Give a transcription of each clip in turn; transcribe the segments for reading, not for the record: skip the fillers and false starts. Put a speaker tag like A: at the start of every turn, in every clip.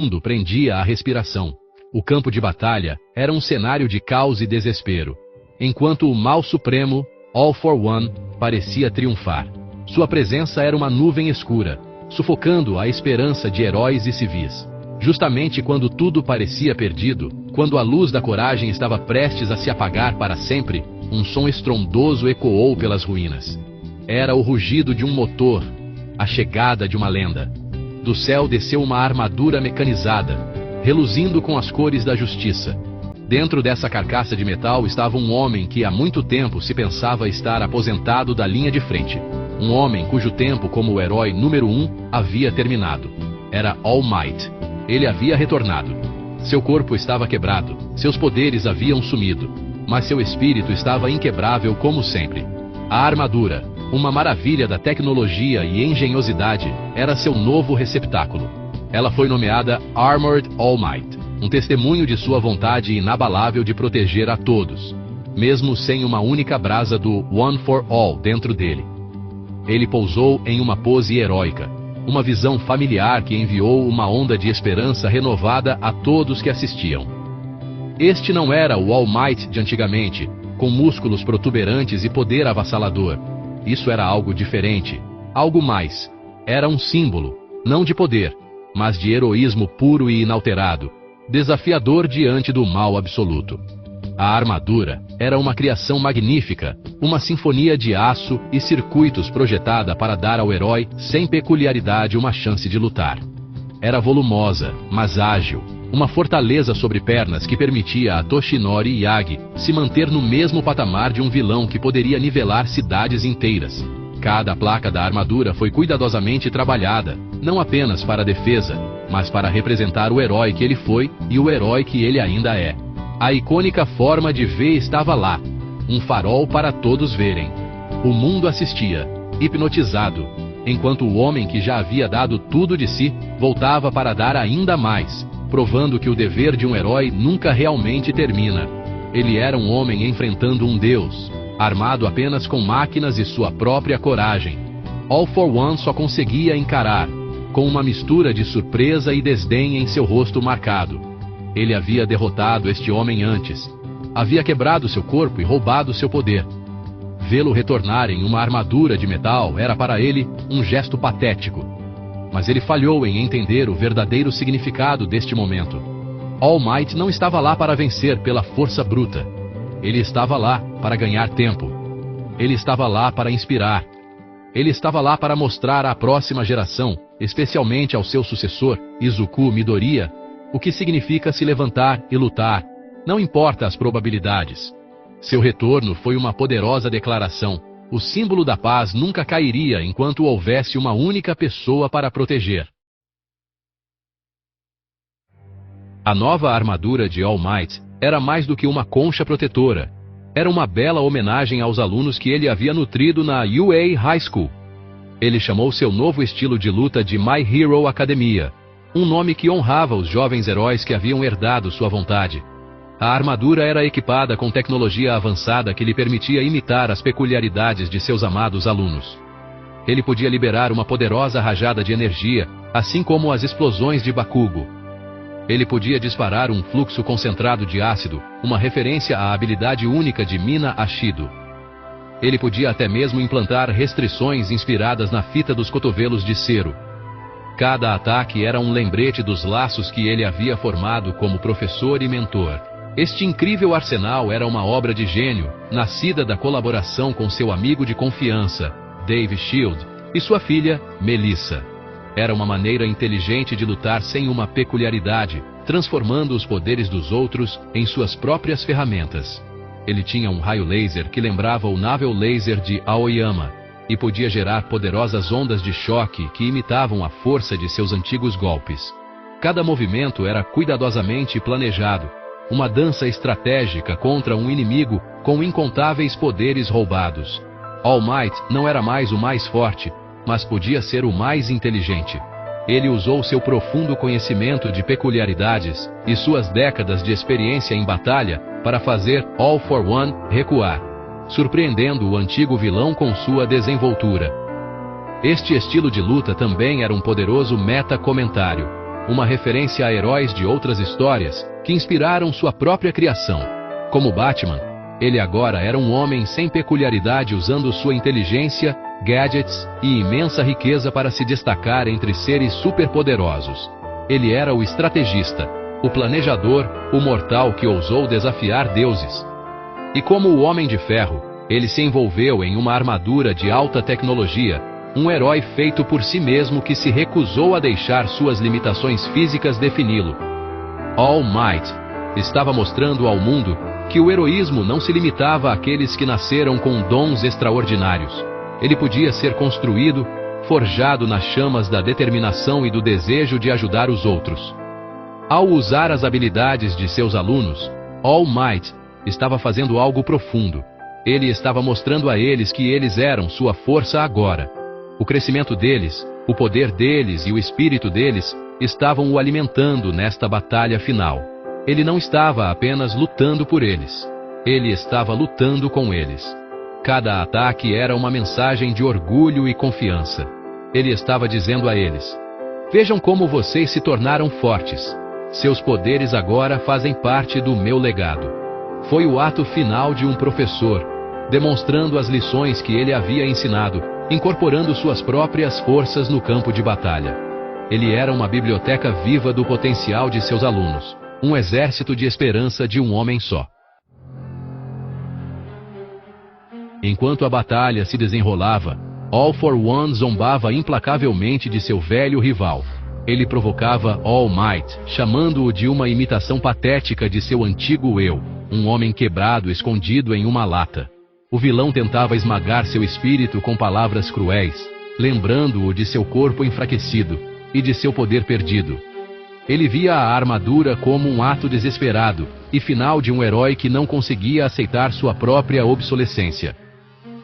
A: mundo prendia a respiração. O campo de batalha era um cenário de caos e desespero, enquanto o mal supremo, All for One, parecia triunfar. Sua presença era uma nuvem escura, sufocando a esperança de heróis e civis. Justamente quando tudo parecia perdido, quando a luz da coragem estava prestes a se apagar para sempre, um som estrondoso ecoou pelas ruínas. Era o rugido de um motor, a chegada de uma lenda. Do céu desceu uma armadura mecanizada, reluzindo com as cores da justiça. Dentro dessa carcaça de metal estava um homem que há muito tempo se pensava estar aposentado da linha de frente. Um homem cujo tempo como o herói número 1 havia terminado. Era All Might. Ele havia retornado. Seu corpo estava quebrado, seus poderes haviam sumido, mas seu espírito estava inquebrável como sempre. A armadura, uma maravilha da tecnologia e engenhosidade, era seu novo receptáculo. Ela foi nomeada Armored All Might, um testemunho de sua vontade inabalável de proteger a todos, mesmo sem uma única brasa do One for All dentro dele. Ele pousou em uma pose heróica, uma visão familiar que enviou uma onda de esperança renovada a todos que assistiam. Este não era o All Might de antigamente, com músculos protuberantes e poder avassalador. Isso era algo diferente, algo mais. Era um símbolo, não de poder, mas de heroísmo puro e inalterado, desafiador diante do mal absoluto. A armadura era uma criação magnífica, uma sinfonia de aço e circuitos projetada para dar ao herói sem peculiaridade uma chance de lutar. Era volumosa, mas ágil, uma fortaleza sobre pernas que permitia a Toshinori Yagi se manter no mesmo patamar de um vilão que poderia nivelar cidades inteiras. Cada placa da armadura foi cuidadosamente trabalhada, não apenas para a defesa, mas para representar o herói que ele foi e o herói que ele ainda é. A icônica forma de V estava lá, um farol para todos verem. O mundo assistia, hipnotizado, enquanto o homem que já havia dado tudo de si voltava para dar ainda mais, provando que o dever de um herói nunca realmente termina. Ele era um homem enfrentando um deus, armado apenas com máquinas e sua própria coragem. All for One só conseguia encarar, com uma mistura de surpresa e desdém em seu rosto marcado. Ele havia derrotado este homem antes. Havia quebrado seu corpo e roubado seu poder. Vê-lo retornar em uma armadura de metal era para ele um gesto patético. Mas ele falhou em entender o verdadeiro significado deste momento. All Might não estava lá para vencer pela força bruta. Ele estava lá para ganhar tempo. Ele estava lá para inspirar. Ele estava lá para mostrar à próxima geração, especialmente ao seu sucessor, Izuku Midoriya, o que significa se levantar e lutar, não importa as probabilidades. Seu retorno foi uma poderosa declaração. O símbolo da paz nunca cairia enquanto houvesse uma única pessoa para proteger. A nova armadura de All Might era mais do que uma concha protetora. Era uma bela homenagem aos alunos que ele havia nutrido na UA High School. Ele chamou seu novo estilo de luta de My Hero Academia, um nome que honrava os jovens heróis que haviam herdado sua vontade. A armadura era equipada com tecnologia avançada que lhe permitia imitar as peculiaridades de seus amados alunos. Ele podia liberar uma poderosa rajada de energia, assim como as explosões de Bakugo. Ele podia disparar um fluxo concentrado de ácido, uma referência à habilidade única de Mina Ashido. Ele podia até mesmo implantar restrições inspiradas na fita dos cotovelos de Cero. Cada ataque era um lembrete dos laços que ele havia formado como professor e mentor. Este incrível arsenal era uma obra de gênio, nascida da colaboração com seu amigo de confiança, Dave Shield, e sua filha, Melissa. Era uma maneira inteligente de lutar sem uma peculiaridade, transformando os poderes dos outros em suas próprias ferramentas. Ele tinha um raio laser que lembrava o Navel Laser de Aoyama, e podia gerar poderosas ondas de choque que imitavam a força de seus antigos golpes. Cada movimento era cuidadosamente planejado, uma dança estratégica contra um inimigo com incontáveis poderes roubados. All Might não era mais o mais forte, mas podia ser o mais inteligente. Ele usou seu profundo conhecimento de peculiaridades e suas décadas de experiência em batalha para fazer All for One recuar, surpreendendo o antigo vilão com sua desenvoltura. Este estilo de luta também era um poderoso meta-comentário. uma referência a heróis de outras histórias que inspiraram sua própria criação. Como Batman, ele agora era um homem sem peculiaridade usando sua inteligência, gadgets e imensa riqueza para se destacar entre seres superpoderosos. Ele era o estrategista, o planejador, o mortal que ousou desafiar deuses. E como o Homem de Ferro, ele se envolveu em uma armadura de alta tecnologia, um herói feito por si mesmo que se recusou a deixar suas limitações físicas defini-lo. All Might estava mostrando ao mundo que o heroísmo não se limitava àqueles que nasceram com dons extraordinários. Ele podia ser construído, forjado nas chamas da determinação e do desejo de ajudar os outros. Ao usar as habilidades de seus alunos, All Might estava fazendo algo profundo. Ele estava mostrando a eles que eles eram sua força agora. O crescimento deles, o poder deles e o espírito deles estavam o alimentando nesta batalha final. Ele não estava apenas lutando por eles. Ele estava lutando com eles. Cada ataque era uma mensagem de orgulho e confiança. Ele estava dizendo a eles: vejam como vocês se tornaram fortes. Seus poderes agora fazem parte do meu legado. Foi o ato final de um professor, demonstrando as lições que ele havia ensinado, incorporando suas próprias forças no campo de batalha. Ele era uma biblioteca viva do potencial de seus alunos, um exército de esperança de um homem só. Enquanto a batalha se desenrolava, All for One zombava implacavelmente de seu velho rival. Ele provocava All Might, chamando-o de uma imitação patética de seu antigo eu, um homem quebrado escondido em uma lata. O vilão tentava esmagar seu espírito com palavras cruéis, lembrando-o de seu corpo enfraquecido e de seu poder perdido. Ele via a armadura como um ato desesperado e final de um herói que não conseguia aceitar sua própria obsolescência.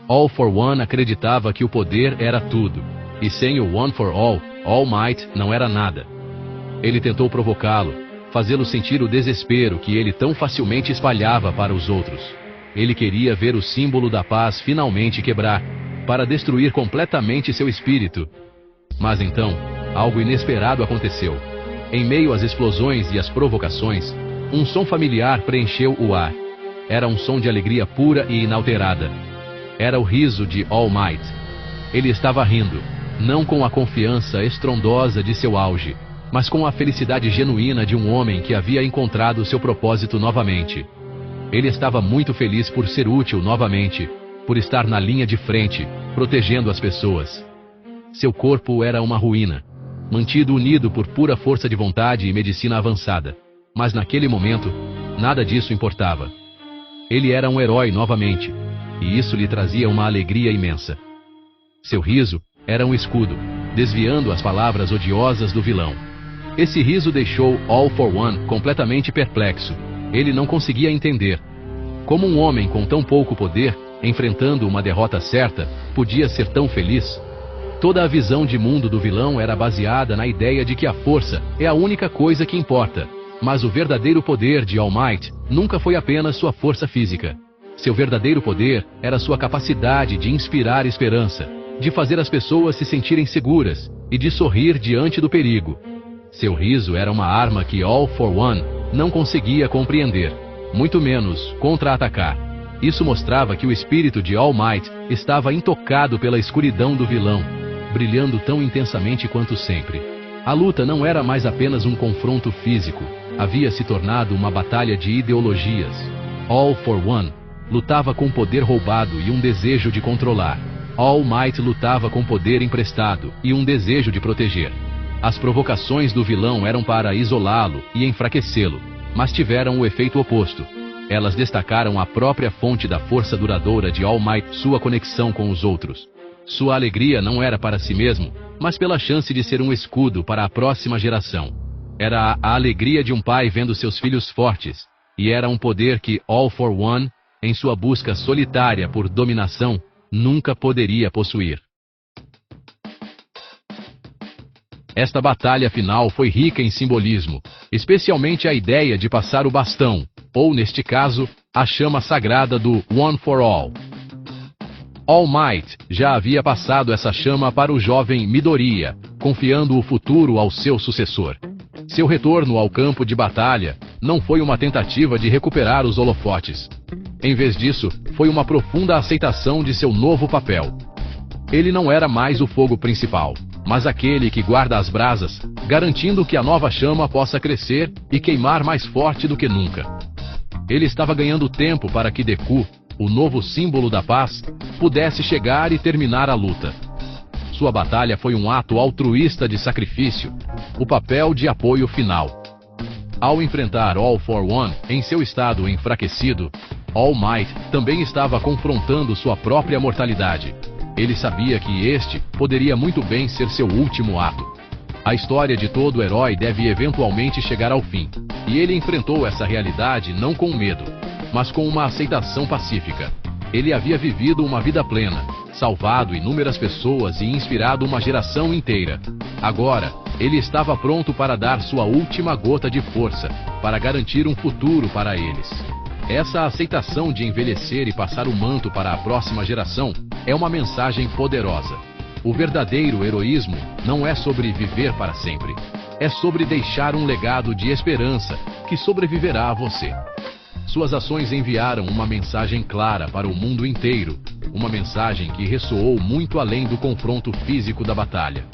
A: All for One acreditava que o poder era tudo, e sem o One for All, All Might não era nada. Ele tentou provocá-lo, fazê-lo sentir o desespero que ele tão facilmente espalhava para os outros. Ele queria ver o símbolo da paz finalmente quebrar, para destruir completamente seu espírito. Mas então, algo inesperado aconteceu. Em meio às explosões e às provocações, um som familiar preencheu o ar. Era um som de alegria pura e inalterada. Era o riso de All Might. Ele estava rindo, não com a confiança estrondosa de seu auge, mas com a felicidade genuína de um homem que havia encontrado seu propósito novamente. Ele estava muito feliz por ser útil novamente, por estar na linha de frente, protegendo as pessoas. Seu corpo era uma ruína, mantido unido por pura força de vontade e medicina avançada. Mas naquele momento, nada disso importava. Ele era um herói novamente, e isso lhe trazia uma alegria imensa. Seu riso era um escudo, desviando as palavras odiosas do vilão. Esse riso deixou All for One completamente perplexo. Ele não conseguia entender como um homem com tão pouco poder, enfrentando uma derrota certa, podia ser tão feliz. Toda a visão de mundo do vilão era baseada na ideia de que a força é a única coisa que importa. Mas o verdadeiro poder de All Might nunca foi apenas sua força física. Seu verdadeiro poder era sua capacidade de inspirar esperança, de fazer as pessoas se sentirem seguras e de sorrir diante do perigo. Seu riso era uma arma que All for One não conseguia compreender, muito menos contra-atacar. Isso mostrava que o espírito de All Might estava intocado pela escuridão do vilão, brilhando tão intensamente quanto sempre. A luta não era mais apenas um confronto físico, havia se tornado uma batalha de ideologias. All for One lutava com poder roubado e um desejo de controlar. All Might lutava com poder emprestado e um desejo de proteger. As provocações do vilão eram para isolá-lo e enfraquecê-lo, mas tiveram o efeito oposto. Elas destacaram a própria fonte da força duradoura de All Might, sua conexão com os outros. Sua alegria não era para si mesmo, mas pela chance de ser um escudo para a próxima geração. Era a alegria de um pai vendo seus filhos fortes, e era um poder que All for One, em sua busca solitária por dominação, nunca poderia possuir. Esta batalha final foi rica em simbolismo, especialmente a ideia de passar o bastão, ou neste caso, a chama sagrada do One for All. All Might já havia passado essa chama para o jovem Midoriya, confiando o futuro ao seu sucessor. Seu retorno ao campo de batalha não foi uma tentativa de recuperar os holofotes. Em vez disso, foi uma profunda aceitação de seu novo papel. Ele não era mais o fogo principal, mas aquele que guarda as brasas, garantindo que a nova chama possa crescer e queimar mais forte do que nunca. Ele estava ganhando tempo para que Deku, o novo símbolo da paz, pudesse chegar e terminar a luta. Sua batalha foi um ato altruísta de sacrifício, o papel de apoio final. Ao enfrentar All for One em seu estado enfraquecido, All Might também estava confrontando sua própria mortalidade. Ele sabia que este poderia muito bem ser seu último ato. A história de todo herói deve eventualmente chegar ao fim, e ele enfrentou essa realidade não com medo, mas com uma aceitação pacífica. Ele havia vivido uma vida plena, salvado inúmeras pessoas e inspirado uma geração inteira. Agora, ele estava pronto para dar sua última gota de força, para garantir um futuro para eles. Essa aceitação de envelhecer e passar o manto para a próxima geração é uma mensagem poderosa. O verdadeiro heroísmo não é sobre viver para sempre. É sobre deixar um legado de esperança que sobreviverá a você. Suas ações enviaram uma mensagem clara para o mundo inteiro, uma mensagem que ressoou muito além do confronto físico da batalha.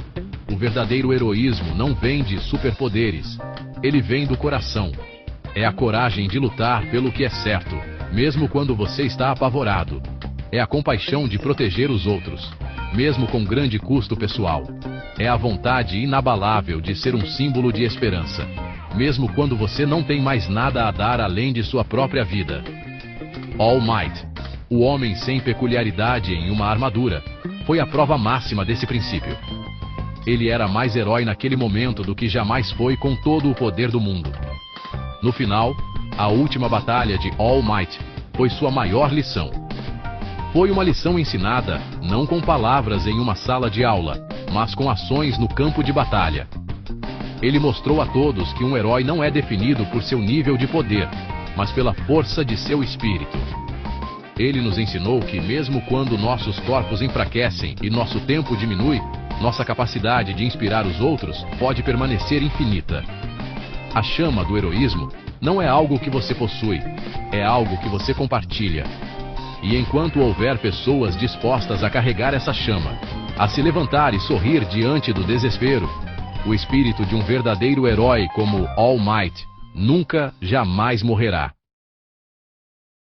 A: O verdadeiro heroísmo não vem de superpoderes, ele vem do coração. É a coragem de lutar pelo que é certo, mesmo quando você está apavorado. É a compaixão de proteger os outros, mesmo com grande custo pessoal. É a vontade inabalável de ser um símbolo de esperança, mesmo quando você não tem mais nada a dar além de sua própria vida. All Might, o homem sem peculiaridade em uma armadura, foi a prova máxima desse princípio. Ele era mais herói naquele momento do que jamais foi com todo o poder do mundo. No final, a última batalha de All Might foi sua maior lição. Foi uma lição ensinada não com palavras em uma sala de aula, mas com ações no campo de batalha. Ele mostrou a todos que um herói não é definido por seu nível de poder, mas pela força de seu espírito. Ele nos ensinou que mesmo quando nossos corpos enfraquecem e nosso tempo diminui, nossa capacidade de inspirar os outros pode permanecer infinita. A chama do heroísmo não é algo que você possui, é algo que você compartilha. E enquanto houver pessoas dispostas a carregar essa chama, a se levantar e sorrir diante do desespero, o espírito de um verdadeiro herói como All Might nunca, jamais morrerá.